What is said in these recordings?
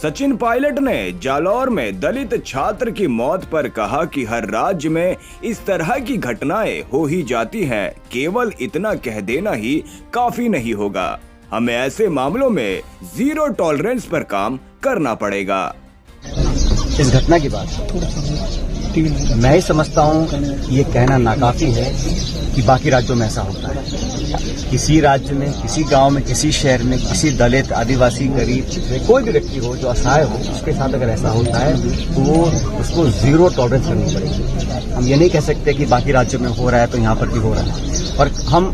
सचिन पायलट ने जालौर में दलित छात्र की मौत पर कहा कि हर राज्य में इस तरह की घटनाएं हो ही जाती हैं, केवल इतना कह देना ही काफी नहीं होगा। हमें ऐसे मामलों में जीरो टॉलरेंस पर काम करना पड़ेगा। इस घटना की बात मैं ही समझता हूँ ये कहना नाकाफी है कि बाकी राज्यों में ऐसा होता है। किसी राज्य में, किसी गांव में, किसी शहर में, किसी दलित, आदिवासी, गरीब कोई भी व्यक्ति हो जो असहाय हो, उसके साथ अगर ऐसा होता है तो वो उसको जीरो टॉलरेंस करनी पड़ेगी। हम ये नहीं कह सकते कि बाकी राज्यों में हो रहा है तो यहाँ पर भी हो रहा है, और हम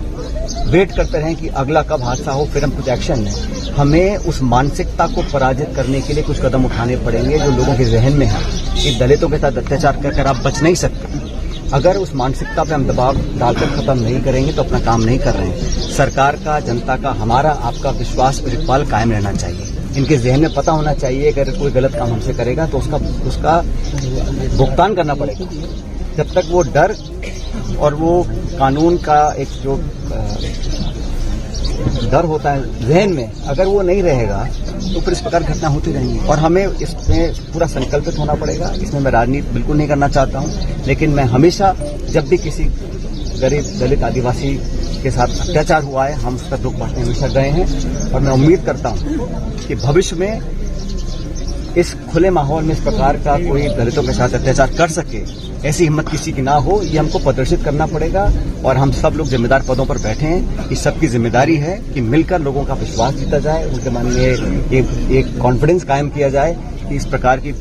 वेट करते रहें कि अगला कब हादसा हो फिर हम कुछ एक्शन लें। हमें उस मानसिकता को पराजित करने के लिए कुछ कदम उठाने पड़ेंगे जो लोगों के जहन में है कि दलितों के साथ अत्याचार कर आप बच नहीं सकते। अगर उस मानसिकता पे हम दबाव डालकर खत्म नहीं करेंगे तो अपना काम नहीं कर रहे हैं। सरकार का, जनता का, हमारा, आपका विश्वास और इकबाल कायम रहना चाहिए। इनके जहन में पता होना चाहिए कि अगर कोई गलत काम हमसे करेगा तो उसका भुगतान करना पड़ेगा। जब तक वो डर और वो कानून का एक जो डर होता है जहन में, अगर वो नहीं रहेगा तो फिर इस प्रकार घटना होती रहेंगी। और हमें इसमें पूरा संकल्पित होना पड़ेगा। इसमें मैं राजनीति बिल्कुल नहीं करना चाहता हूं, लेकिन मैं हमेशा जब भी किसी गरीब, दलित, आदिवासी के साथ अत्याचार हुआ है, हम उसका दुख बांटने हमेशा गए हैं। और मैं उम्मीद करता हूं कि भविष्य में इस खुले माहौल में इस प्रकार का कोई दलितों के साथ अत्याचार कर सके, ऐसी हिम्मत किसी की ना हो, ये हमको प्रदर्शित करना पड़ेगा। और हम सब लोग जिम्मेदार पदों पर बैठे हैं। इस सबकी जिम्मेदारी है कि मिलकर लोगों का विश्वास जीता जाए, उनके मन में एक कॉन्फिडेंस कायम किया जाए कि इस प्रकार की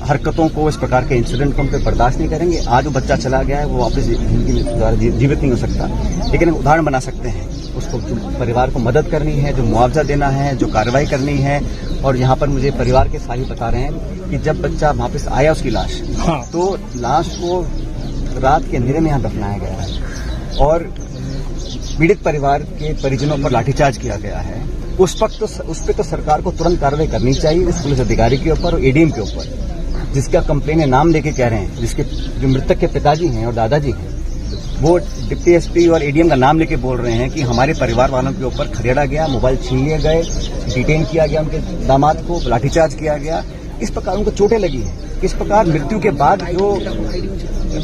हरकतों को, इस प्रकार के इंसिडेंट को हम पे बर्दाश्त नहीं करेंगे। आज वो बच्चा चला गया है, वो वापस जिंदगी में दोबारा जीवित नहीं हो सकता, लेकिन उदाहरण बना सकते हैं। उसको परिवार को मदद करनी है, जो मुआवजा देना है, जो कार्रवाई करनी है। और यहाँ पर मुझे परिवार के साथी बता रहे हैं कि जब बच्चा वापस आया उसकी लाश, तो लाश को रात के अंधेरे में यहाँ दफनाया गया है और पीड़ित परिवार के परिजनों पर लाठीचार्ज किया गया है। उस पर तो सरकार को तुरंत कार्रवाई करनी चाहिए, इस पुलिस अधिकारी के ऊपर और एडीएम के ऊपर, जिसका कंप्लेन नाम लेके कह रहे हैं, जिसके जो मृतक के पिताजी हैं और दादाजी हैं, वो डिप्टी एसपी और एडीएम का नाम लेके बोल रहे हैं कि हमारे परिवार वालों के ऊपर खदेड़ा गया, मोबाइल छीन लिए गए, डिटेन किया गया, उनके दामाद को लाठीचार्ज किया गया। इस प्रकार उनको चोटें लगी हैं। इस प्रकार मृत्यु के बाद जो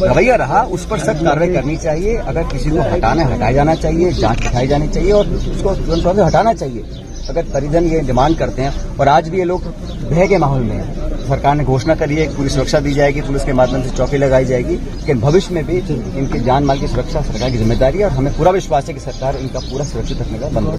रवैया रहा उस पर सख्त कार्रवाई करनी चाहिए। अगर किसी को हटाना हटाया जाना चाहिए, जांच दिखाई जानी चाहिए और उसको तुरंत हटाना चाहिए अगर परिजन ये डिमांड करते हैं। और आज भी ये लोग भय के माहौल में हैं। सरकार ने घोषणा करी है कि पूरी सुरक्षा दी जाएगी, पुलिस के माध्यम से चौकी लगाई जाएगी, लेकिन भविष्य में भी इनकी जान माल की सुरक्षा सरकार की जिम्मेदारी है। और हमें पूरा विश्वास है कि सरकार इनका पूरा सुरक्षित रखने का बंद